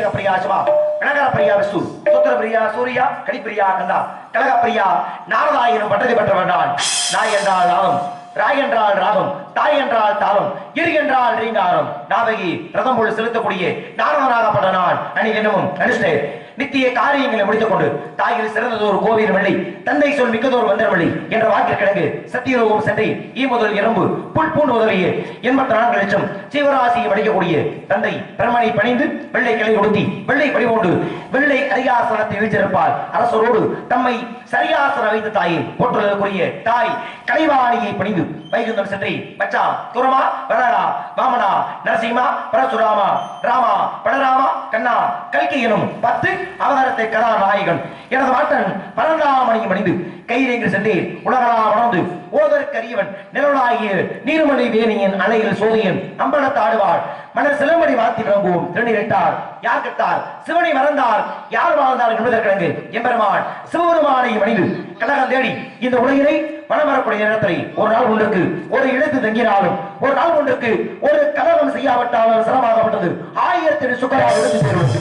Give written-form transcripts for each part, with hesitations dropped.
அபிஷேக பிரியா சிவா, கனகர பிரியா விஷ்ணு, சுத்திர பிரியா சூர்யா, கடிப்பிரியா கந்தா, கனக பிரியா நாரதா எனும் பட்டத்தை பெற்றவன் நான். நாய் என்றால் நாகம், ராய் என்றால் ராகம், தாய் என்றால் தாளம், இரு என்றால் ரீங்காரம், நாவகி ரதம் போல் செலுத்தக்கூடிய நாரதனாகப்பட்ட நான் அணி என்னமும் அனுஷ்டே நித்திய காரியங்களை முடித்துக் கொண்டு தாயில் சிறந்ததொரு கோவில் வெள்ளி, தந்தை சொல் மிக்கதோர் வந்தர் வழி என்ற வாக்கில் கிடங்கு சத்தியலோகம் சென்றை ஈ முதல் எறும்பு புல் பூண்டு உதவிய 84 லட்சம் ஜீவராசியை வடிக்கக்கூடிய தந்தை பிரமனை பணிந்து வெள்ளை கிளை கொடுத்தி வெள்ளை படிவோண்டு வெள்ளை அரியாசனத்தை வீழ்ச்சிருப்பால் அரசரோடு தம்மை சரியாசன வைத்த தாயை போற்றுவதற்குரிய தாய் கலைவாணியை பணிந்து வைகுந்தம் சென்றை மச்சா துரமா வரடா வாமனா நரசிம்மா பரசுராமா ராமா பலராமா கண்ணா கல்கி எனும் 10 அவதாரத்தை கதாநாயகன் எனது மாட்டன் பரந்தாமணியும் அணிந்து கையிலேங்கு சென்றேன் உலகலா வளர்ந்து ஓதற்கரியவன் நிலவலாகிய நீர்மலை வேணியின் அலையில் சோதியன் அம்பலத்தாடுவாள் மன்னர் சிலம்படி வாத்தி விளங்குவோம் திருநீரிட்டார் யார் கட்டார் சிவனை மறந்தார் யார் வாழ்ந்தார் என்பதற்கிழங்கு எம்பெருமான் சிவபெருமானை மணிந்து கழகம் தேடி இந்த உலகினை பணம் வரக்கூடிய நேரத்தில் ஒரு நாள் ஒன்றுக்கு ஒரு இடத்து தங்கினாலும் ஒரு நாள் ஒன்றுக்கு ஒரு கலகம் செய்யாவிட்டாலும் சிரமமாகப்பட்டது 1000 சுக்கராக எடுத்து சேருவது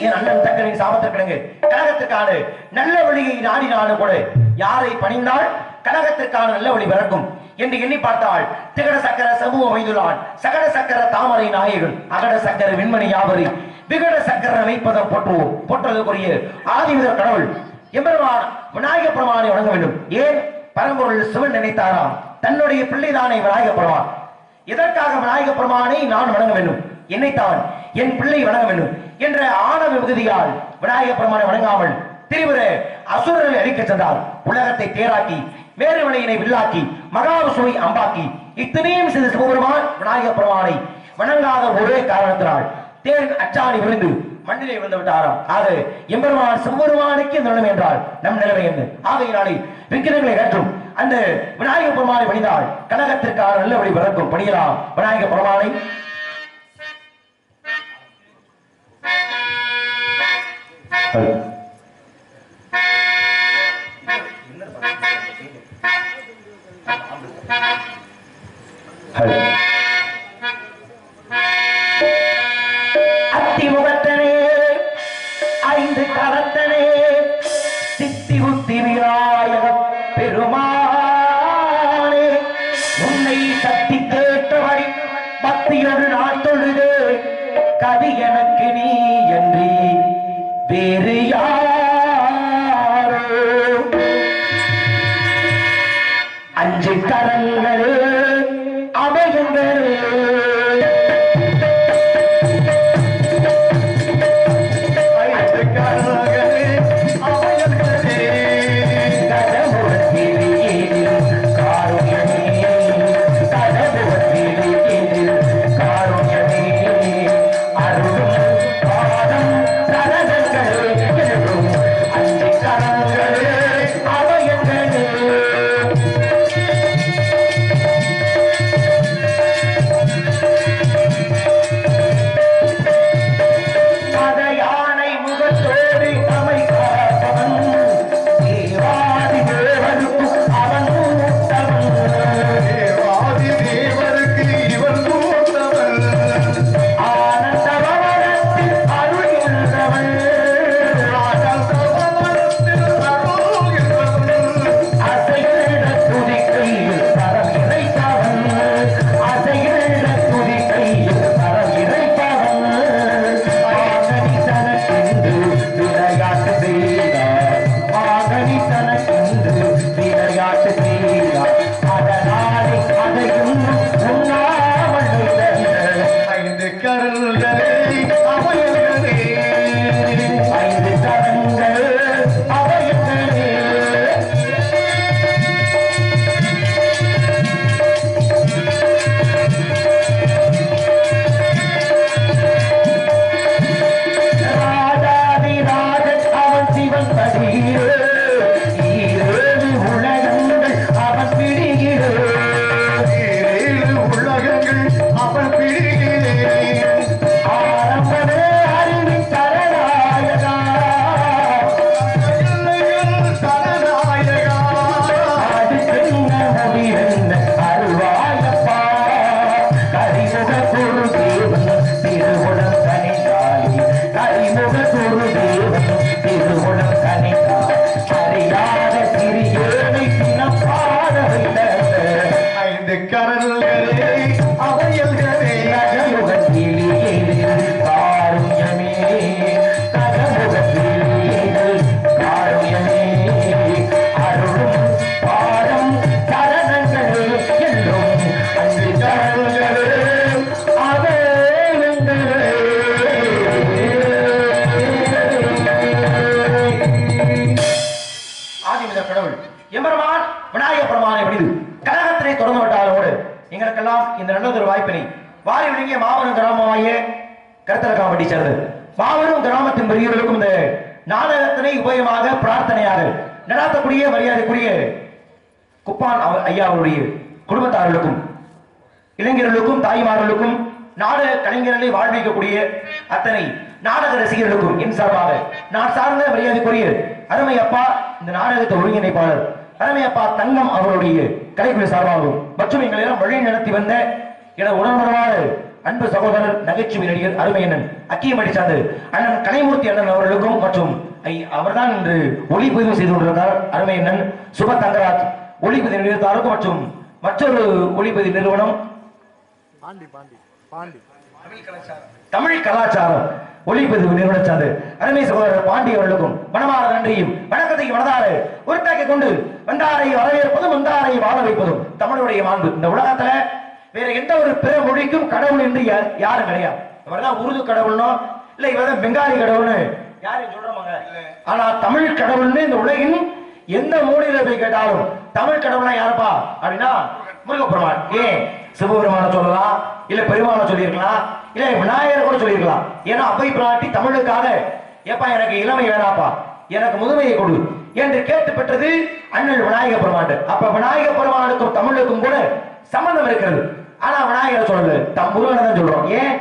என் அண்ணன் தக்கனின் சாபத்திற்கிழங்கு கழகத்திற்கான நல்ல வழியை நாடினாலும் கூட யாரை பணிந்தால் கழகத்திற்கான நல்ல வழி பிறக்கும் என்று எண்ணி பார்த்தால் திகட சக்கர சமூகம் அமைந்துள்ளான் சகட சக்கர தாமரை நாயகன் அகட சக்கர விண்மணி யாவரி விகட சக்கர வைப்பதம் போற்றுவோம் போற்றுவதற்குரிய ஆதிவிதர் கடவுள் எம்பெருமான் விநாயக பெருமானை வணங்க வேண்டும். ஏன் பரம்பொருள் சிவன் நினைத்தாராம் தன்னுடைய பிள்ளைதானே விநாயக பெருமான். எதற்காக விநாயக பெருமானை நான் வணங்க வேண்டும், என்னைத்தான் என் பிள்ளை வணங்க வேண்டும் என்ற ஆணவ விகுதியால் விநாயக பெருமானை வணங்காமல் திரிபுர அசுரர்களை அழிக்க சென்றார். உலகத்தை தேராக்கி மேறுவனையினை வில்லாக்கி மகாவிஷ்ணுவை அம்பாக்கி இத்தனையும் செய்த சிவபெருமான் விநாயக பெருமானை வணங்காத ஒரே காரணத்தினால் தேன் அச்சாணி விழுந்து மண்ணிலே விழுந்து விட்டாராம். ஆக எம்பெருமான் சிவபெருமானுக்கு இந்த நிலைமை என்றால் நம் நிலைமை என்ன? ஆகையினாலே விக்கிரங்களை ஏற்றும் அந்த விநாயக பெருமானை பணிந்தால் கழகத்திற்கான நல்ல வழி பிறக்கும். பணியலாம் விநாயக பெருமானை. அத்திமுகத்தனே 5 கரத்தனே சித்தி புத்தி விநாயக பெருமானே உன்னை சக்தி கேட்டபடி பக்தியோடு நான் தொழுது கதி எனக்கு நீ என்று வேறு யாரோ 5 கரங்களே அவையுங்களே Thank you. கரல்களே அவையல்களே காருண்யமே காருண்யமே அருளும் பாடம் சரணங்களே என்றும் அஞ்சு கரல்களே ஆதிமிதர் கடவுள் எம்பெருமான் விநாயக பெருமானை வடிவு கழகத்தினை தொடர்ந்து விட்டாரோடு எங்களுக்கெல்லாம் இந்த நல்லதொரு வாய்ப்பினை வாரி விழுங்கிய மாபெரும் கிராமமாகிய கருத்தலக்காம்பட்டி சேர்ந்து மாபெரும் கிராமத்தின் பெரியவர்களுக்கும் இந்த நாடகத்தினை உபயமாக பிரார்த்தனையாக நடாத்தக்கூடிய மரியாதைக்குரிய குப்பான் ஐயா அவருடைய குடும்பத்தார்களுக்கும் இளைஞர்களுக்கும் தாய்மார்களுக்கும் நாடக கலைஞர்களை வாழ்விக்கக்கூடிய அத்தனை நாடக ரசிகர்களுக்கும் என் சார்பாக நான் சார்ந்த மரியாதைக்குரிய அருமை அப்பா இந்த நாடகத்தை ஒருங்கிணைப்பாளர் அருமை அப்பா தங்கம் அவருடைய கலைக்குழு சார்பாகவும் மற்றும் எங்களை எல்லாம் வழி நடத்தி வந்த எனது உடன்படமான அன்பு சகோதரர் நகைச்சுவை நடிகர் அருமை அண்ணன் அக்கியமடி சார்ந்து அண்ணன் கலைமூர்த்தி அண்ணன் அவர்களுக்கும் மற்றும் அவர்தான் இன்று ஒளிப்பதிவு செய்து கொண்டிருந்தார் அருமை அண்ணன் சுப தங்கராஜ் ஒளிப்பதிவு நிறுவனத்தாருக்கும் மற்றும் மற்றொரு ஒளிப்பதிவு நிறுவனம் தமிழ் கலாச்சாரம் ஒளிப்பதிவு நிறுவன சார்ந்து அருமை சகோதரர் பாண்டி அவர்களுக்கும் மனமார நன்றியும் வணக்கத்தை மனதாறு உறுத்தாக்கி கொண்டு வந்தாரை வரவேற்பதும் வந்தாரை வாழ வைப்பதும் தமிழுடைய மாண்பு. இந்த உலகத்துல வேற எந்த ஒரு பிற மொழிக்கும் கடவுள் என்று யாரும் கிடையாது. இவர்தான் உருது கடவுள்னோ இல்ல இவர்தான் பெங்காலி கடவுள்னு யாரையும் சொல்றாங்க. ஆனா தமிழ் கடவுள்னு இந்த உலகின் எந்த மூலையில போய் கேட்டாலும் தமிழ் கடவுள்னா யாருப்பா அப்படின்னா முருகப்பெருமான். ஏன் சிவபெருமான சொல்லலாம், இல்ல பெருமான சொல்லியிருக்கலாம், இல்ல விநாயகர் கூட சொல்லியிருக்கலாம். ஏன்னா அவை பிராட்டி தமிழுக்காக ஏப்பா எனக்கு இளமை வேணாப்பா எனக்கு முதுமையை கொடு என்று கேட்டு பெற்றது அண்ணல் விநாயக பெருமான். அப்ப விநாயக பெருமானுக்கும் தமிழுக்கும் கூட சம்பந்தம் இருக்கிறது. ஆனா விநாயகர் சொல்லல, தம் முருகனை தான் சொல்றோம். ஏன்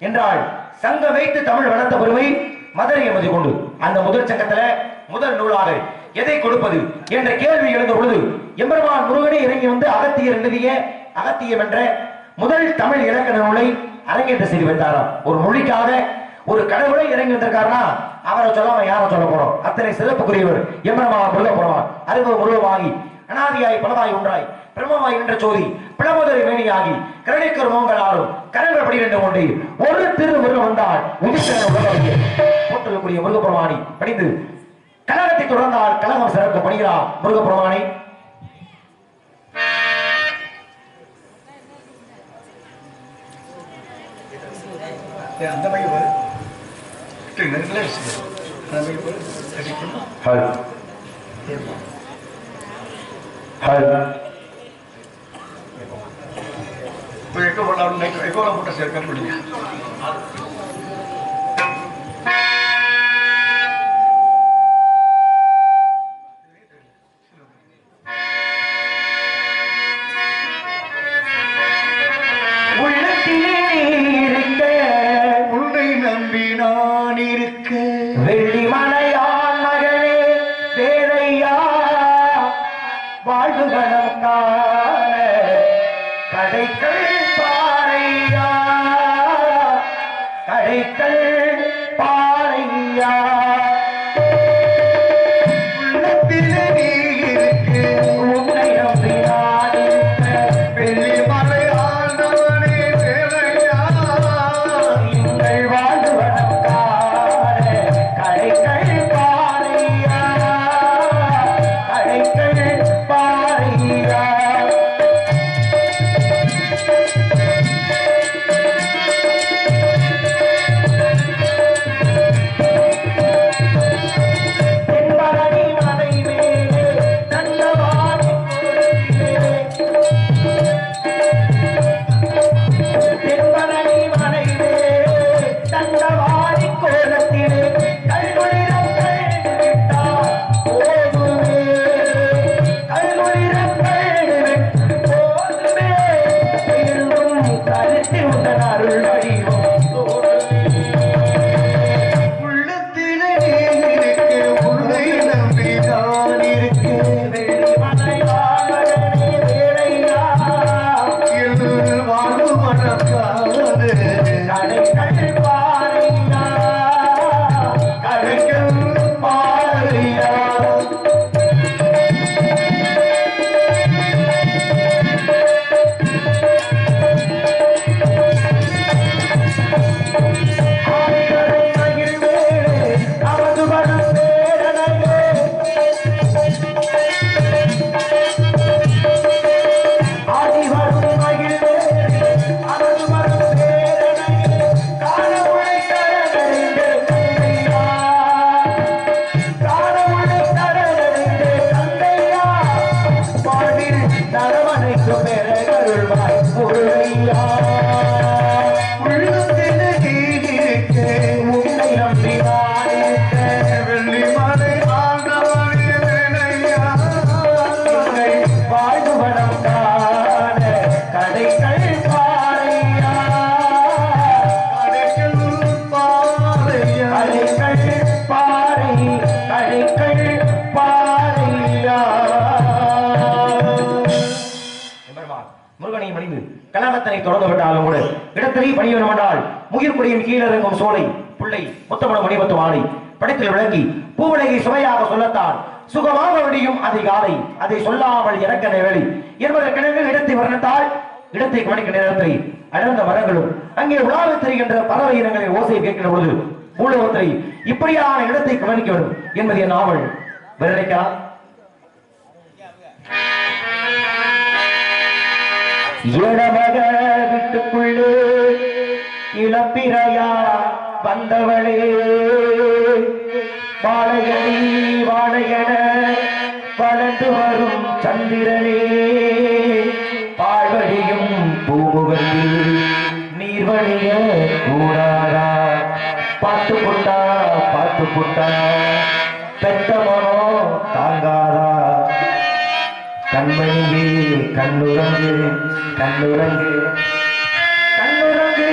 என்றால் சங்க வைத்து தமிழ் வளர்த்த பெருமை மதுரை எமதி கொண்டு அந்த முதல் சங்கத்துல முதல் நூலாக எதை கொடுப்பது என்ற கேள்வி எழுந்த பொழுது எம்பெருமான் முருகனை இறங்கி வந்து அகத்தியர் எழுதிய அகத்தியம் என்ற முதல் தமிழ் இலக்கண நூலை அரங்கேற்ற செய்து வைத்தாராம். ஒரு மொழிக்காக ஒரு கடவுளை இறங்கி வந்திருக்காருன்னா அவரை சொல்லாம யாரை சொல்ல போறோம்? அத்தனை சிறப்புக்குரியவர் எம்பெருமான் முருக பெருமான். அறிவு முருகமாகி அனாதியாய் பலவாய் ஒன்றாய் பிரம்மமாய் என்ற சோதி பிளமுதறி மேனியாகி கரணிக்கர் மோங்களாலும் கரங்கள் படி என்று கொண்டு ஒரு திருமுருகன் வந்தால் உதித்தன உலகிய போற்றக்கூடிய முருகப்பெருமானி படித்து கழகத்தை தொடர்ந்தால் கழகம் சிறக்க படுகிறார் முருகப்பெருமானை. அந்த பையன் போட்ட சேர்க்க முடியும். பெருகருள்வாய் முருகையா உன்னை நம்பினான் வெள்ளி மலை ஆண்டவனையா வாழ்வுவனம் காண கடைகள் பாறையா கடைகள் பாறையா கடைகள் பாறை கடைகள் பாறையா முருகனை மணிந்து கலாபத்தனை தொடர்ந்து விட்டாலும் கூட இடத்திலே பணியணும் என்றால் முகிர்குடியின் கீழிறங்கும் சோலை பிள்ளை முத்தமண மணிபத்து மாலை படத்தில் விளங்கி பூவுலகை சுவையாக சொல்லத்தான் சுகமாக விடியும் அதிகாலை அதை சொல்லாமல் இறக்கன வேலை என்பதற்கிணங்க இடத்தை வர்ணித்தால் இடத்தை கவனிக்க நேரத்தை அடர்ந்த மரங்களும் அங்கே உலாவில் தெரிகின்ற பறவை இனங்களின் ஓசையை கேட்கிற பொழுது மூலவத்தை இப்படியான இடத்தை கவனிக்க வேண்டும் என்பதை நாவல் விரணிக்கலாம். இடமக வீட்டுக்குள்ளே இளப்பிரையா வந்தவளே வாழையடி வாழையன வளர்ந்து வரும் சந்திரனே பாழ்வழியும் பூமுகத்தில் நீர்வழிய கூடாதா பார்த்து புட்டா பெத்த மனோ தாங்காதா கண்மணியே கண்ணுரங்கு கண்ணுரங்கு கண்ணுரங்கு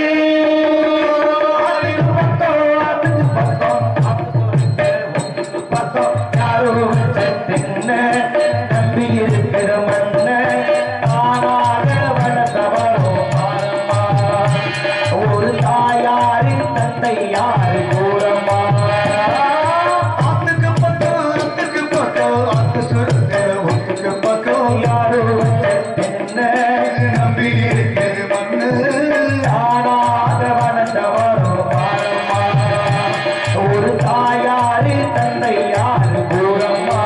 நம்பி இருக்கிற மண்ண தானாக வளர்ந்தவரோ பாரம்மா ஒரு தாயாரின் தந்தை யாரு கூறம்மா ஆத்துக்கு பக்கம் ஆத்து சுருக்க ஒத்துக்கு பக்கம் யாரு என்ன நம்பி இருக்கிற மண்ணு தானாக வளர்ந்தவரோ பாரம்மா ஒரு தாயாரி தந்தை யாரு கூறம்மா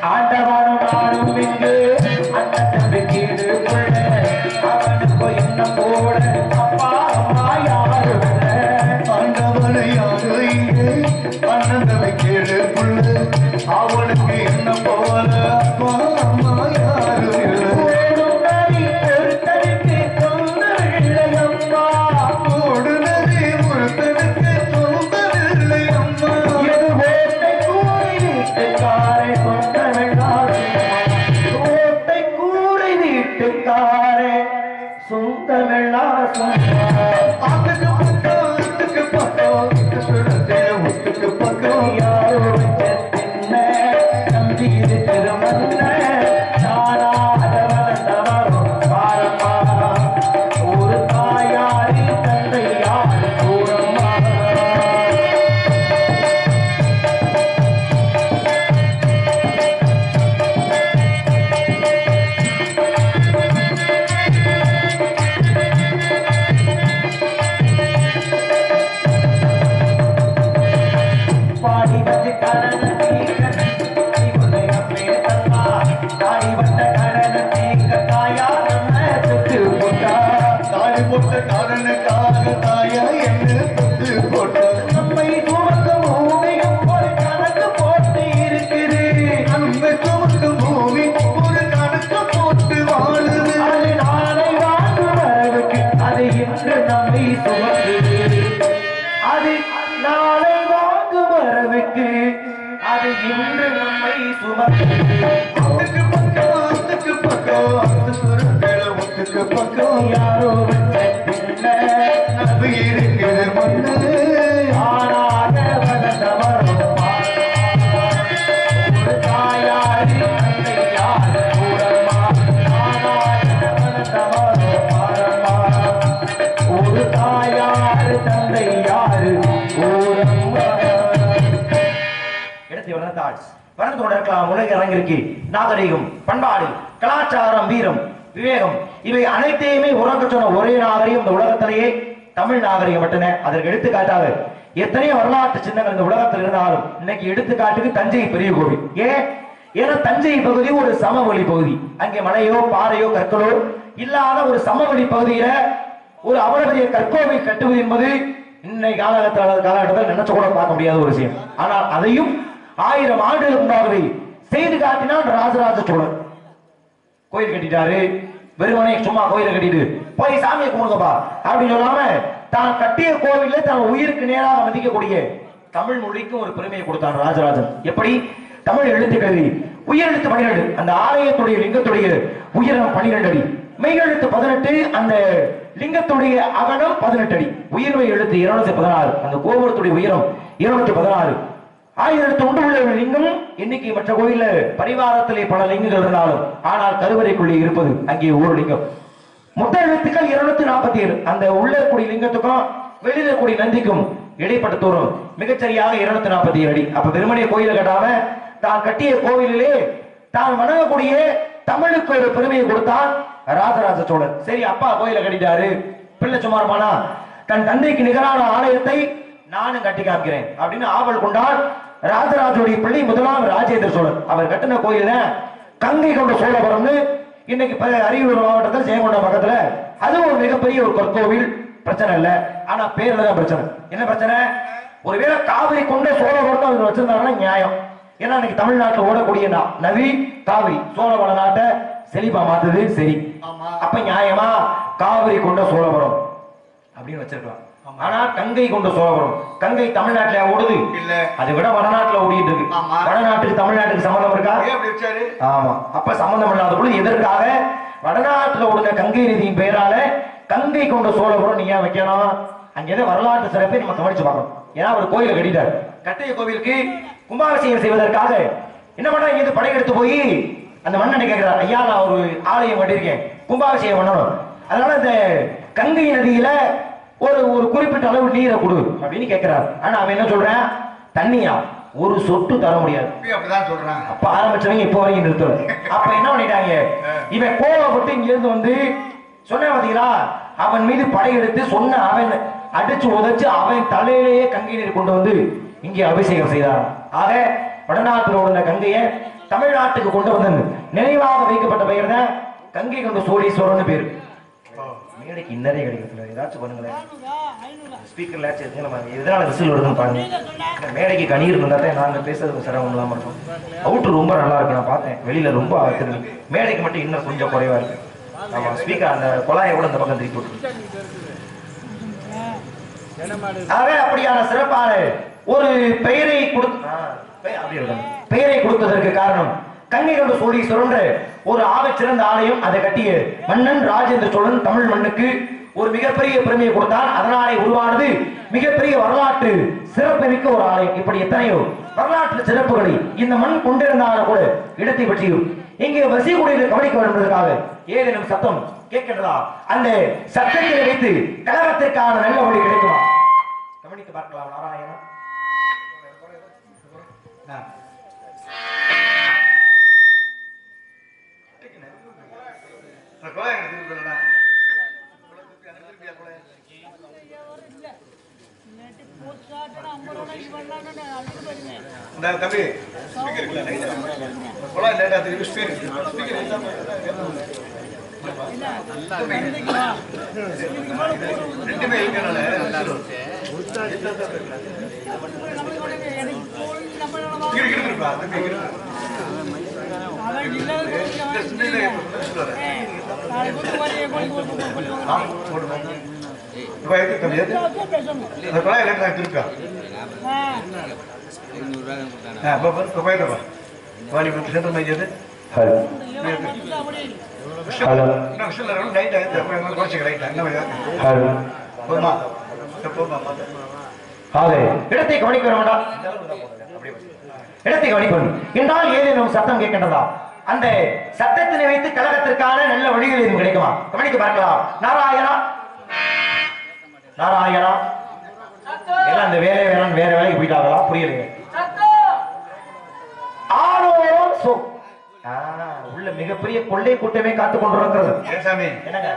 ஆண்டவனும் நானும் இங்கு அண்ணன் தம்பி கீடு புள்ள அவனுக்கு என்ன போல அப்பா அம்மா யாரு ஆண்டவனையாக இங்கு அண்ணன் கேடு புள்ளு அவனுக்கு என்ன போல அப்பா அம்மா யாரும் இல்லை ஒருத்தருக்கு தொந்தவில்லையம்மா ஓடு நதி ஒருத்தனுக்கு சொந்தமில்லை அம்மா இது ஓட்டை கூறி வீட்டுக்காரே ஓட்டை கூறி வீட்டுக்காரே சொந்தமெல்லாம் சொந்தம் ஆத்துக்கு பக்கம் சுரத்தே ஒத்துக்கு பக்கம் யாரோ என்ன நம்பி இருக்கிற மன்ன தானாக வளர்ந்தவரோ பாரம்மா ஒரு தாயாரி தந்தை யாரு கூறம்மா பாடி வந்து கடன தீங்க தாடி வந்த கடன தீங்க தாயா நம்ம சுட்டு போட்டா தாடி போட்ட காரணக்காக தாயா என்ன தொட்டு போட்ட நம்மை துவக்க பூமியும் ஒரு கணக்கு போட்டு இருக்குது அந்த துவக்கு பூமி ஒரு கணக்கு போட்டு வாழுது அது நாளை வாங்கு வரவுக்கு அது இன்று நம்மை சுமக்குது அது நாளை வாங்கு வரவுக்கு அது இன்று நம்மை சுமக்குது ஆத்துக்கு பக்கம் ஆத்து சுரத்தேல ஒத்துக்கு பக்கம் யாரோ பின்ன நம்பி இருக்கிற மண்ணு ஆனாக வளர்ந்தவரோ ஒரு தாயாரி தந்தை யாரு கூறம்மா ஆனாக வளர்ந்தவரோ பாரம்மா ஒரு தாயாரு தந்தை யாரு கூறம்மா இடத்தை வளர்ந்தாள் வளர்ந்து கொண்டிருக்கலாம் உலக இறங்கிருக்கு நாகரிகம் பண்பாடு கலாச்சாரம் வீரம் விவேகம் இவை அனைத்தையுமே உறக்க சொன்ன ஒரே நாகரிகம் இந்த உலகத்திலேயே தமிழ் நாகரிகம் மட்டுமே. அதற்கு எடுத்துக்காட்டாக எத்தனையோ வரலாற்று சின்னங்கள் இந்த உலகத்தில் இருந்தாலும் இன்னைக்கு எடுத்துக்காட்டுக்கு தஞ்சை பெரிய கோவில். ஏன்னா தஞ்சை பகுதி ஒரு சமவெளி பகுதி. அங்கே மலையோ பாறையோ கற்களோ இல்லாத ஒரு சமவெளி பகுதியில ஒரு அவ்வளவு கற்கோவில் கட்டுவது என்பது இன்னைக்கு காலகட்டத்தில் நினைச்ச கூட பார்க்க முடியாத ஒரு விஷயம். ஆனால் அதையும் 1000 ஆண்டுகளுக்கு முன்னாகவே செய்து காட்டினான் ராஜராஜ சோழன். கோயில் கட்டிட்டாரு, வெறுமனே சும்மா கோயிலை கட்டிட்டு போய் சாமியை கும்பிடுங்கப்பா அப்படின்னு சொல்லாம தான் கட்டிய கோவில்ல தன் உயிருக்கு நேராக மதிக்கக்கூடிய தமிழ் மொழிக்கு ஒரு பெருமையை கொடுத்தான் ராஜராஜன். எப்படி? தமிழ் எழுத்துக்கள் உயிரெழுத்து 12, அந்த ஆலயத்துடைய லிங்கத்துடைய உயரம் 12 அடி, மெய்யெழுத்து 18, அந்த லிங்கத்துடைய அகலம் 18 அடி, உயிர்மை எழுத்து 216, அந்த கோபுரத்துடைய உயரம் 216. 1000 எழுத்து உண்டு உள்ள லிங்கம் எண்ணிக்கை மற்ற கோயில்ல பரிவாரத்திலே பல லிங்கங்கள் இருந்தாலும் ஆனால் கருவறைக்குள்ளே இருப்பது அங்கே ஒரு லிங்கம். மொத்த எழுத்துக்கள் 247. அந்த உள்ள கூடிய லிங்கத்துக்கும் வெளியில கூடிய நந்திக்கும் இடைப்பட்ட தூரம் மிகச்சரியாக 247 அடி. அப்ப பெருமனைய கோயிலை கட்டாம தான் கட்டிய கோவிலிலே தான் வணங்கக்கூடிய தமிழுக்கு ஒரு பெருமையை கொடுத்தான் ராஜராஜ சோழன். சரி, அப்பா கோயிலை கட்டிட்டாரு, பிள்ளை சுமாரமானா தன் தந்தைக்கு நிகரான ஆலயத்தை நானும் கட்டி காமிக்கிறேன் அப்படின்னு ஆவல் கொண்டால் ராஜராஜனுடைய பிள்ளை முதலாம் ராஜேந்திர சோழன். அவர் கட்டின கோயில் கங்கை கொண்ட சோழபுரம்னு இன்னைக்கு அரியலூர் மாவட்டத்தில் ஜெயங்கொண்டம் பக்கத்துல அது ஒரு மிகப்பெரிய ஒரு கற்கோவில். பிரச்சனை இல்ல, ஆனா பேர்ல தான் பிரச்சனை. என்ன பிரச்சனை? ஒருவேளை காவிரி கொண்ட சோழபுரத்தை அவர் வச்சிருந்தாருன்னா நியாயம். ஏன்னா இன்னைக்கு தமிழ்நாட்டில் ஓடக்கூடிய நதி காவிரி சோழ வளநாட்டை செழிப்பா மாத்துது. சரி, அப்ப நியாயமா காவிரி கொண்ட சோழபுரம் அப்படின்னு வச்சிருக்கலாம். ஆனா கங்கை கொண்ட சோழபுரம், கங்கை தமிழ்நாட்டில ஓடுது இல்ல, அதை விட வடநாட்டுல ஓடிட்டு இருக்கு. வடநாட்டுக்கு தமிழ்நாட்டுக்கு சம்பந்தம் இருக்கா? ஆமா. அப்ப சம்பந்தம் இல்லாத பொழுது எதற்காக வடநாட்டுல ஓடுன கங்கை நதியின் பெயரால கங்கை கொண்ட சோழபுரம் நீங்க வைக்கணும்? அங்கே வரலாற்று சிறப்பை நம்ம கவனிச்சு பார்க்கணும். ஏன்னா அவர் கோயிலை கட்டிட்டார். கட்டிய கோவிலுக்கு கும்பாபிஷேகம் செய்வதற்காக என்ன பண்ண, இங்க படையெடுத்து போய் அந்த மன்னனை கேட்கிறார், ஐயா நான் ஒரு ஆலயம் கட்டியிருக்கேன், கும்பாபிஷேகம் பண்ணணும், அதனால இந்த கங்கை நதியில ஒரு ஒரு குறிப்பிட்ட அளவு நீரை கொடு அப்படின்னு கேட்கிறார். ஆனா அவன் என்ன சொல்றான், தண்ணியா ஒரு சொட்டு தர முடியாது அப்படிதான் சொல்றான். அப்ப ஆரம்பிச்சவங்க இப்ப வரைக்கும் நிறுத்தல. அப்ப என்ன பண்ணிட்டாங்க, இவன் கோவப்பட்டு இங்க இருந்து வந்து சொன்ன பாத்தீங்களா, அவன் மீது படையெடுத்து சொன்ன அவன் அடிச்சு உதைச்சு அவன் தலையிலேயே கங்கை நீர் கொண்டு வந்து இங்கே அபிஷேகம் செய்தார். ஆக வடநாட்டில் உள்ள கங்கையை தமிழ்நாட்டுக்கு கொண்டு வந்தது நினைவாக வைக்கப்பட்ட பெயர் தான் கங்கை கொண்ட சோழீஸ்வரன் பேரு. மேடைக்கு இன்னரே கிடைக்கிறதுல ஏதாச்சும் பண்ணுங்களேன், ஸ்பீக்கர்ல நம்ம எதனால விசில் வருதுன்னு பாருங்க. மேடைக்கு கண்ணீர் இருந்தா தான் நாங்க பேசுறது சிரமம் இல்லாம இருக்கும். அவுட்டு ரொம்ப நல்லா இருக்கு, நான் பார்த்தேன் வெளியில ரொம்ப ஆத்திருக்கு. மேடைக்கு மட்டும் இன்னும் கொஞ்சம் குறைவா இருக்கு. ஆமா, ஸ்பீக்கர் அந்த குழாயை கூட அந்த பக்கம் திருப்பி விட்டு. அப்படியான சிறப்பான ஒரு பெயரை கொடுத்ததற்கு காரணம் கங்கை கொண்ட சோழீஸ்வரன் ஒரு ஆகச்சிறந்த ஆலயம். அதை கட்டிய மன்னன் ராஜேந்திர சோழன் தமிழ் மண்ணுக்கு ஒரு மிகப்பெரிய பெருமையை கொடுத்தான். அதனாலே உருவானது மிகப்பெரிய வரலாற்று சிறப்புமிக்க ஒரு ஆலயம். இப்படி எத்தனையோ வரலாற்று சிறப்புகளை இந்த மண் கொண்டிருந்தாலும் கூட இடத்தை பற்றியும் இங்கே வசிக்கூடியதை கவனிக்க வேண்டும் என்பதற்காக ஏதேனும் சத்தம் கேட்கின்றதா? அந்த சத்தத்தை வைத்து கலகத்திற்கான நல்ல வழி கிடைக்குமா? கவனித்து பார்க்கலாம். நாராயணன் தம்பி ரெண்டுமே இடத்தை கவனிக்க வேண்டாம். இடத்தை கவனிக்கணும் என்றால் ஏதேனும் சத்தம் கேட்கின்றதா? அந்த சத்தத்தினை வைத்து கழகத்திற்கான நல்ல வழிகள் எதுவும் கிடைக்குமா? கவனிக்க பார்க்கலாம். நாராயணா நாராயணா எல்லாம் இந்த வேலை வேளாண் வேற வேலைக்கு போயிட்டாங்களா? புரியலையே. உள்ள மிகப்பெரிய கொள்ளை கூட்டமே காத்துக் கொண்டிருக்கிறது. என்னங்க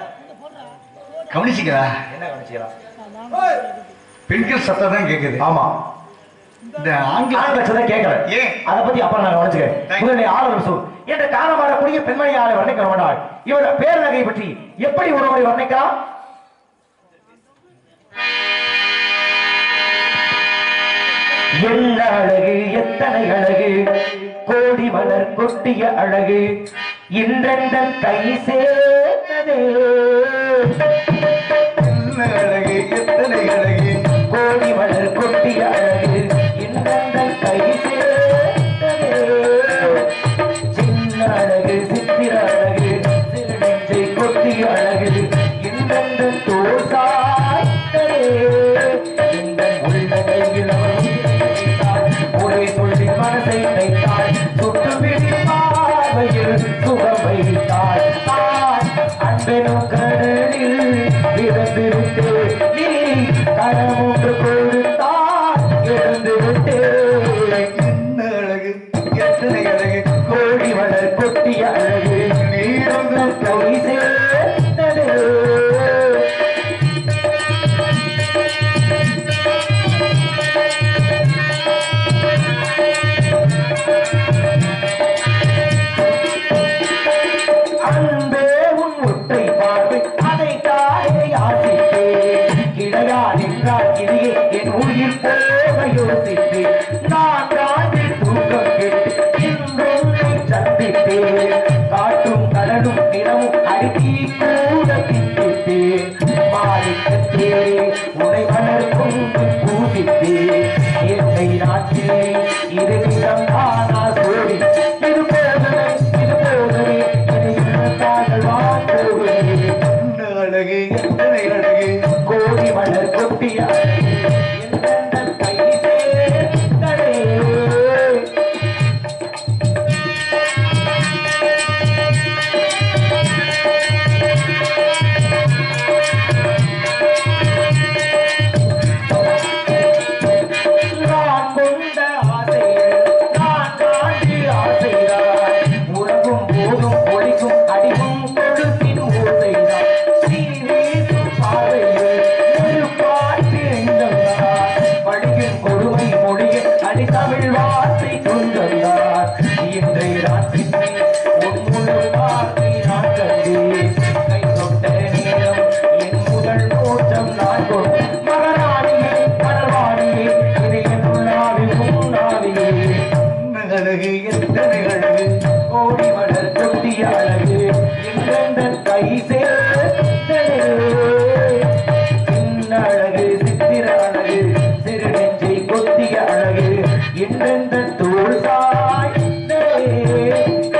கவனிச்சிங்களா? என்ன கவனிச்சிக்கலாம்? பெண்கள் சத்தம் தான் கேக்குது. ஆமா, இந்த ஆண்கள் சத்தம் கேட்கல. ஏன் அதை பத்தி அப்புறம் நான் கவனிச்சுக்கிறேன். முதலில் ஆளுநர் சொல் என்ற காரணமாகக்கூடிய பெண்மணியாளை வர்ணிக்க வேண்டாம். இவரோட பேர் நகை பற்றி எப்படி ஒருவரை வர்ணிக்கலாம்? என்ன அழகு எத்தனை அழகு கோடி மலர் கொட்டிய அழகு இன்றெந்தன் கை சேர்ந்ததே என்ன அழகு எத்தனை அழகு கோடி மலர் கொட்டிய அழகு இன்றெந்தன் கை சேர்ந்ததே சின்ன அழகு சித்திர அழகு சிறுநெஞ்சை கொட்டிய அழகு இன்றெந்தன் தோல் சாய்ந்ததே எந்தன் உள்ள கையில் ஒரே சொல்லி மனசை தைத்தாள் சுட்டு விழி பார்வையில் சுகம் வைத்தாள் அன்பெனும் கடலில் இறந்து விட்டு நீ கரமொன்று கொடுத்தால் இழந்து விட்டு என்ன அழகு எத்தனை அழகு கோடி மலர் கொட்டிய அழகு நீருங்கள் கை சேர்ந்தது அன்பே உன் முட்டை பார்வை அதை தாயை ஆசித்தே கிடையா நின்றால் கிளியே என் உயிர் போக யோசித்தே நான் காண்டில் தூக்கம் கெட்டு இன்றொன்னை சந்தித்தேன் காட்டும் கடலும் நிலமும் அடிக்கி கூட திட்டித்தே மாறிக்கத்தே உனை மலர் கொண்டு பூசித்தே என்னை நாட்டிலே இது நிலம் தானா சோடி இது போதனை இது போதனை இது காதல் வாழ்க்கை என்ன அழகு எத்தனை அழகு கோடி மலர் கொட்டிய எந்தெந்தன் கை சேர்ந்ததே நான் கொண்ட ஆசைகள் நான் காண்டி ஆசைதான் உறங்கும் போதும் ஒளிக்கும் அடிக்கும் கொடுத்தின் ஓசைதான் நீ வீசும் பார்வையில் ஒரு பாட்டு எங்கள்தான் படிக்கும் கொடுமை மொழியில் அடித்தமிழ் வார்த்தை கொஞ்சம்தான் இன்றை ராத்திரி உன்முழு வார்த்தை நான் கண்டேன் கை தொட்ட நேரம் என் முதல் தோற்றம் நான் கொண்டு மகராணியே மலர்வாணியே இது என் உள்ளாவி உன்னாவியே என்ன அழகு எத்தனை அழகு கோடி மலர் கொட்டிய அழகு எந்தெந்தன் கை சேர்ந்ததே சின்ன அழகு சித்திர அழகு சிறு நெஞ்சை கொத்திய அழகு எந்தெந்தன் தோல் சாய்ந்ததே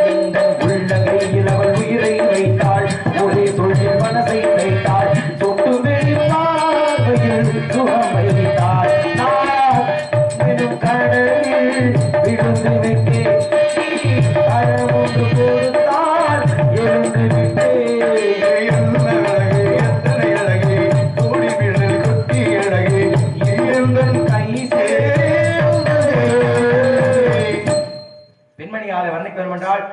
எந்தன் உள்ள கையில் அவள் உயிரை வைத்தாள் ஒரே சொல்லில் மனசை தைத்தாள் தொட்டு வெளி பார்வையில் சுகம் வைத்தாள் நான் எனும் கடலில் விழுந்து விட்டேன் அழகொன்று கொடுத்தால் எழுந்து விட்டேன் என்ன அழகு எத்தனை அழகு கோடி விழல் கொட்டி அழகு இருந்தன் கை சேர்ந்ததே. பெண்மணியாக வர்ணிக்க வேண்டும் என்றால்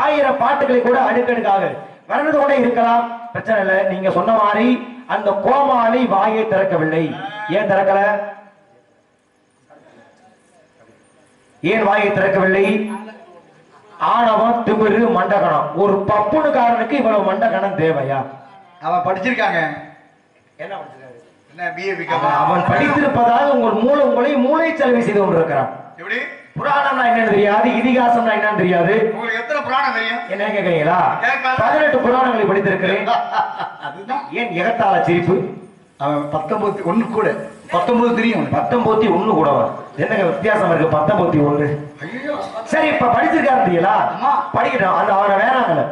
1000 பாட்டுகளை கூட அடுக்கடுக்காக வர்ணது கூட இருக்கலாம், பிரச்சனை இல்லை. நீங்க சொன்ன மாதிரி அந்த கோமாளி வாயை திறக்கவில்லை. ஏன் திறக்கல? ஏன் வாயை திறக்கவில்லை? ஆணவம், திமிரு, மண்டகணம். ஒரு பப்புனுக்காரனுக்கு இவ்வளவு மண்டகணம் தேவையா? அவன் படிச்சிருக்காங்க என்ன படிச்சிருக்காரு? என்ன பிஏ அவன் படித்திருப்பதால் உங்களை மூளை செலவு செய்து கொண்டிருக்கிறான். எப்படி புராணம்னா என்னன்னு தெரியாது, இதிகாசம்னா என்னன்னு தெரியாது. உங்களுக்கு எத்தனை புராணம் தெரியும்? என்ன கேக்குறீங்களா? கேட்காத. 18 புராணங்களை படித்திருக்கிறேன். அதுதான் ஏன் எகத்தால சிரிப்பு? அவன் 19 கூட 19 தெரியும் 19 கூடவா? என்னங்க வித்தியாசம் இருக்கு? 19 ஐயோ சரி, இப்ப படிச்சிருக்காரு தெரியலா? ஆமா. படிக்கட்டும், அந்த அவனை வேணாங்கல்ல.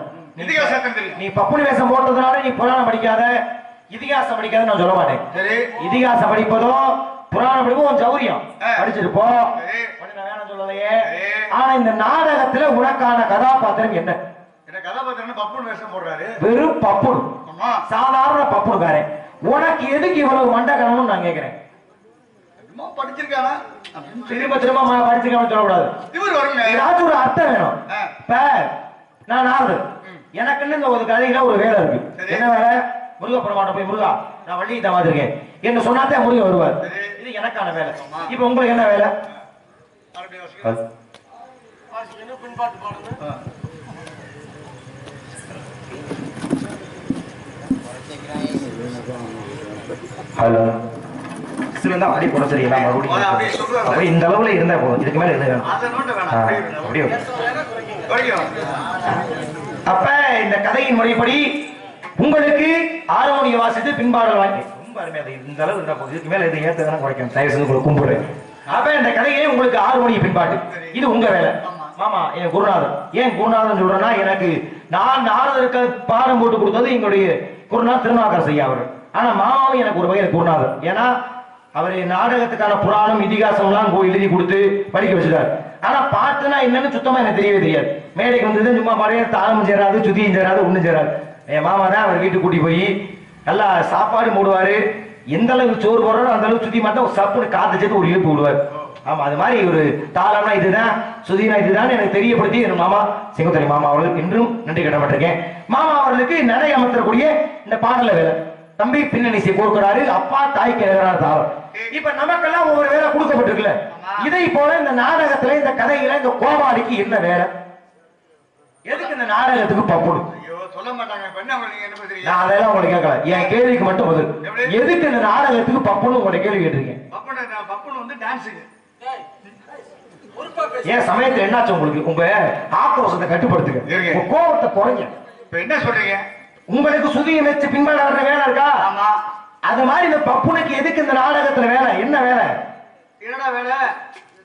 இதிகாசம் தெரியும். நீ பப்புனி வேஷம் போட்டதுனால நீ புராணம் படிக்காத, இதிகாசம் படிக்காத நான் சொல்ல மாட்டேன். சரி இதிகாசம் படிப்பதோ புராணம் படிப்பதும் உன் சௌரியம். படிச்சுட்டு போ. சரி. உடனே நான் வேணாம் சொல்லலையே. சரி. ஆனா இந்த நாடகத்துல உனக்கான கதாபாத்திரம் என்ன? என்ன கதாபாத்திரம் பப்புன்னு வேஷம் போடுறாரு. வெறும் பப்புனு, ஆமா சாதாரண பப்புனுக்காரன். உனக்கு எதுக்கு இவ்வளவு மண்டகணம்னு நான் கேட்கிறேன். சும்மா படிச்சிருக்கானா திரும்ப திரும்ப படிச்சுக்காம சொல்லக்கூடாது. இவர் வருங்க ஏதாச்சும் ஒரு அர்த்தம் வேணும். ஆ. இப்ப நான் நாரது, எனக்குன்னு இந்த ஒரு கதையில ஒரு வேலை இருக்கு. சரி. என்ன வேலை? முருகப்பெருமாட்ட போய் முருகா நான் வள்ளியை தவாதிருக்கேன் என்று சொன்னாதான் முருகன் வருவார். சரி. இது எனக்கான வேலை. இப்ப உங்களுக்கு என்ன வேலை? மறுபடியும் வாசிக்கிறேன். பின்பாட்டு பாடுங்க. ஆ. ஹலோ இருந்தா வாடி போட சரியில்லை மறுபடியும் அப்படியே சொல்லுவாங்க. அப்படி இந்த அளவுல இருந்தா போதும், இதுக்கு மேல எது வேணும்? அதை நோண்ட வேணாம். ஆ, அப்படியே விடு. அப்படியே விடு. வரைக்கும். அப்ப இந்த கதையின் முறைப்படி உங்களுக்கு ஆரோனிய வாசித்து பின்பாடல் வாங்கி ரொம்ப அருமையா இருக்கு. இந்த அளவு இருந்தா போதும், இதுக்கு மேல எது ஏத்த வேணா குறைக்கணும். தயவு செஞ்சு உங்களை கும்பிடுறேன். அப்ப இந்த கதையே உங்களுக்கு ஆரோனிய பின்பாட்டு, இது உங்க வேலை. மாமா என் குருநாதர். ஏன் குருநாதன் சொல்றேன்னா, எனக்கு நான் நாரதருக்கு பாடம் போட்டு கொடுத்தது எங்களுடைய குருநாதர் திருநாகர் ஐயா அவர். ஆனா மாமாவும் எனக்கு ஒரு வகையில் குருநாதர். ஏன்னா அவர் நாடகத்துக்கான புராணம் இதிகாசம்லாம் எழுதி கொடுத்து படிக்க வச்சிருக்காரு. ஆனா பாட்டுனா என்னன்னு சுத்தமா எனக்கு தெரியவே தெரியாது. மேடைக்கு வந்தது சும்மா பாடைய தாளமும் சேராது, சுதியும் சேராது, ஒண்ணும் சேராது. என் மாமா தான் அவர் வீட்டுக்கு கூட்டி போய் நல்லா சாப்பாடு மூடுவாரு. எந்த அளவுக்கு சோறு போடுறாரோ அந்த அளவுக்கு சுத்தி மட்டும் சப்புன்னு காத்து சேர்த்து ஒரு இழுப்பு விடுவார். ஆமா, அது மாதிரி ஒரு தாளம்னா இதுதான், சுதினா இதுதான் எனக்கு தெரியப்படுத்தி என் மாமா செங்குத்தலை மாமா அவர்களுக்கு இன்றும் நன்றி கடப்பட்டிருக்கேன். மாமா அவர்களுக்கு நடை அமர்த்தக்கூடிய இந்த பாடல வேலை. தம்பி பின்னணி கொடுக்கிறாரு, அப்பா தாய்க்கு எழுதுறாரு தாளம். இப்ப நமக்கெல்லாம் ஒவ்வொரு வேலை கொடுக்கப்பட்டிருக்குல்ல. இதை போல இந்த நாடகத்துல, இந்த கதையில இந்த கோமாளிக்கு என்ன வேலை? எதுக்கு இந்த நாடகத்துக்கு பப்புடு? ஐயோ, சொல்ல மாட்டாங்க. இப்ப என்ன பண்ணீங்க? என்ன பண்றீங்க? நான் அதெல்லாம் உங்களுக்கு கேட்கல. என் கேள்விக்கு மட்டும் பதில். எதுக்கு இந்த நாடகத்துக்கு பப்புன்னு உங்களுடைய கேள்வி கேட்டிருக்கேன். பப்புன்னு வந்து டான்ஸுக்கு. ஏன் சமயத்துல என்னாச்சு உங்களுக்கு? உங்க ஆக்ரோஷத்தை கட்டுப்படுத்துங்க, உங்க கோபத்தை குறைங்க. இப்ப என்ன சொல்றீங்க? உங்களுக்கு சுதியை வச்சு பின்பாட வர்ற வேலை இருக்கா? ஆமா. அது மாதிரி இந்த பப்புனுக்கு எதுக்கு இந்த நாடகத்துல வேலை? என்ன வேலை? என்னடா வேலை?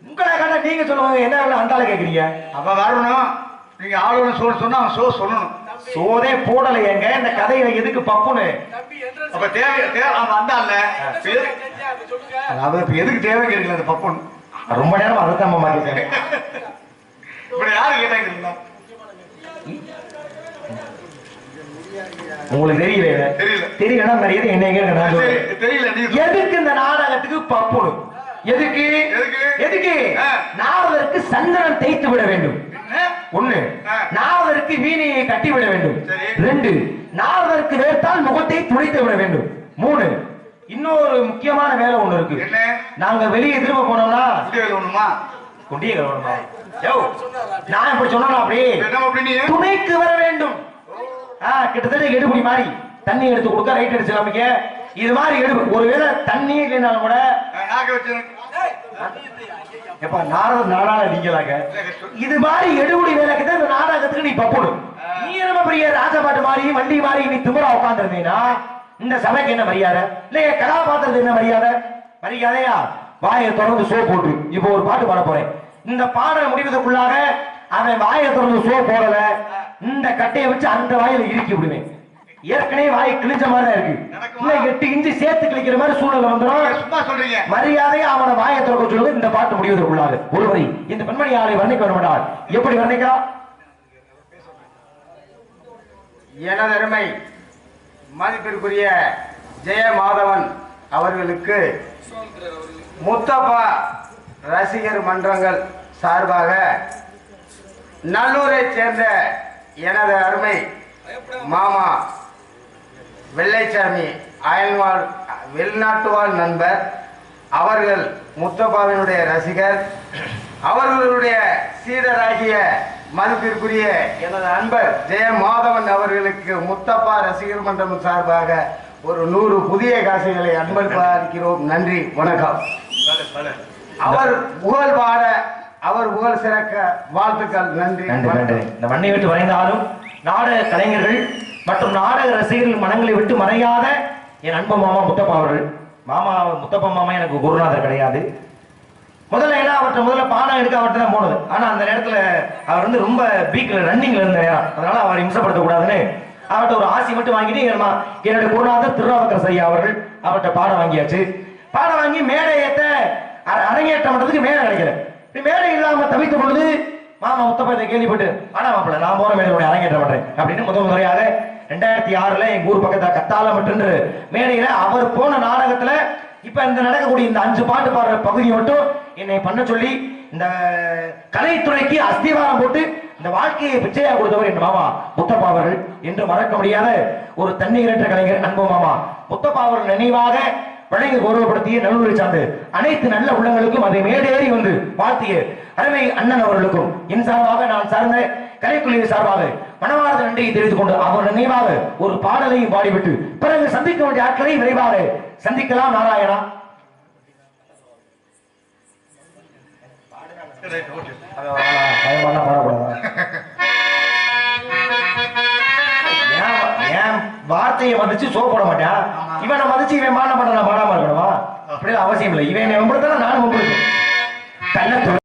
உங்களை கேட்டா நீங்க சொல்லுவாங்க, என்ன வேலை அந்தால கேக்குறீங்க? அப்ப வரணும். நீங்க ஆளுநர் சொன்னா அவன் சொல்லணும். சோதே போடலையேங்க. இந்த கதையில எதுக்கு பப்புனு? அப்ப தேவை அவன் வந்தான்ல. இப்ப எதுக்கு தேவை கேட்கல அந்த பப்புன்? ரொம்ப நேரம் அதைத்தான் மாமா கேட்கிறேன். இப்படி யாரு கேட்டாங்க? உங்களுக்கு தெரியல? தெரியல. தெரியலன்னா மரியாதை என்ன தெரியல. எதுக்கு இந்த நாடகத்துக்கு பப்புனு? எதுக்கு? எதுக்கு? நாரதருக்கு சந்திரன் தேய்த்து விட வேண்டும். ஒண்ணு, நாரதருக்கு வீணையை கட்டிவிட வேண்டும். 2, நாரதருக்கு வேர்த்தால் முகத்தை துடைத்து விட வேண்டும். 3, இன்னொரு முக்கியமான வேலை ஒண்ணு இருக்கு. நாங்க வெளியே திரும்ப போனோம்னா குண்டிய கழுவணுமா? நான் இப்படி சொன்னா அப்படியே துணைக்கு வர வேண்டும். கிட்டத்தட்ட எடுபடி மாதிரி தண்ணி எடுத்து கொடுக்க, ரைட் அடிச்சு காமிக்க, இது மாதிரி எடுப்பு. ஒருவேளை தண்ணி இல்லைனாலும் கூட எப்ப நாரத நாடால நீங்களாங்க. இது மாதிரி எடுபடி வேலைக்கு தான் இந்த நாடகத்துக்கு நீ பப்பணும். நீ என்ன பெரிய ராஜபாட்டு மாதிரி வண்டி மாதிரி நீ திமுறா உட்கார்ந்து இருந்தீங்கன்னா இந்த சபைக்கு என்ன மரியாதை? இல்லையா கதாபாத்திரத்துக்கு என்ன மரியாதை? மரியாதையா வாயை திறந்து சோ போட்டு இப்போ ஒரு பாட்டு பாட போறேன். இந்த பாடல் முடிவதற்குள்ளாக அவன் வாயை திறந்து சோ போடல, இந்த கட்டையை வச்சு அந்த வாயில இறுக்கி விடுவேன். ஏற்கனவே வாய் கிழிஞ்ச மாதிரி தான் இருக்கு. இல்ல 8 இன்ச்சு சேர்த்து கிழிக்கிற மாதிரி சூழ்நிலை வந்துடும். சும்மா சொல்றீங்க. மரியாதையா அவனை வாயை திறக்க சொல்லுங்க. இந்த பாட்டு முடிவதற்குள்ளாக ஒருவரை இந்த பெண்மணி ஆளை வர்ணிக்க வருமானால் எப்படி வர்ணிக்கலாம்? எனது அருமை மதிப்பிற்குரிய ஜெயமாதவன் அவர்களுக்கு முத்தப்பா ரசிகர் மன்றங்கள் சார்பாக நல்லூரை சேர்ந்த எனது அருமை மாமா வெள்ளைச்சாமி அயல்வாழ் வெளிநாட்டு வாழ் நண்பர் அவர்கள் முத்தப்பாவினுடைய ரசிகர், அவர்களுடைய சீடராகிய மதிப்பிற்குரிய எனது அன்பர் ஜெயமாதவன் அவர்களுக்கு முத்தப்பா ரசிகர் மன்றம் சார்பாக ஒரு 100 புதிய காசுகளை அன்பளிக்கிறோம். நன்றி, வணக்கம். அவர் புகழ் பாட, அவர் புகழ் சிறக்க வாழ்த்துக்கள். நன்றி. இந்த மண்ணை விட்டு மறைந்தாலும் நாடக கலைஞர்கள் மற்றும் நாடக ரசிகர்கள் மனங்களை விட்டு மறையாத என் அன்பு மாமா முத்தப்பா அவர்கள். முத்தப்பா மாமா எனக்கு குருநாதர் கிடையாது. முதல்ல ஏன்னா அவர்கிட்ட பாடம் எடுக்க அவர்கிட்ட தான் போனது. ஆனா அந்த நேரத்துல அவர் வந்து ரொம்ப பீக்ல ரன்னிங்ல இருந்த நேரம், அதனால அவரை இம்சப்படுத்த கூடாதுன்னு அவர்கிட்ட ஒரு ஆசி மட்டும் வாங்கிட்டு என்னுடைய குருநாதர் திருநாவுக்கரசு ஐயா அவர்கள் அவர்கிட்ட பாடம் வாங்கியாச்சு. பாடம் வாங்கி மேடையத்தை அரங்கேற்றம் பண்றதுக்கு மேடை கிடைக்கல. மேடை இல்லாம தவித்த பொழுது மாமா முத்தப்பா கேள்விப்பட்டு, ஆனா மாப்பிள்ள நான் போற மேடையோட அரங்கேற்றம் பண்றேன் அப்படின்னு முதல் முறையாக 2006 எங்க ஊர் பக்கத்துல கத்தாலமட்டுன்ற மேடையில அவர் போன நாடகத்துல இப்ப இந்த நடக்கக்கூடிய இந்த 5 பாட்டு பாடுற பகுதி மட்டும் என்னை பண்ண சொல்லி இந்த கலைத்துறைக்கு அஸ்திவாரம் போட்டு இந்த வாழ்க்கையை பிச்சையா கொடுத்தவர் என் மாமா முத்தப்பா அவர்கள். என்று மறக்க முடியாத ஒரு தண்ணீரற்ற கலைஞர் அன்பு மாமா முத்தப்பா அவர்கள் நினைவாக வழங்கி கௌரவப்படுத்திய நல்லூரை சார்ந்து அனைத்து நல்ல உள்ளங்களுக்கும் அதை மேடேறி வந்து வாழ்த்திய அருமை அண்ணன் அவர்களுக்கும் என் சார்பாக, நான் சார்ந்த கலைக்குழுவின் சார்பாக மனமார்ந்த நன்றியை தெரிவித்துக் கொண்டு அவர் நினைவாக ஒரு பாடலையும் பாடிவிட்டு பிறகு சந்திக்க வேண்டிய ஆட்களை விரைவாக சந்திக்கலாம். நாராயணா. ரைட் ஓகே அது மாதிரிலாம் பாடக்கூடாதா? ஏன் வார்த்தையை மதிச்சு சோ போட மாட்டான். இவனை மதிச்சு இவன் பாட மாட்டான், நான் பாடாம இருக்கணுமா? அப்படிலாம் அவசியம் இல்லை. இவன் வம்புடுத்தா நானும் வம்புடுத்தேன். தன்னை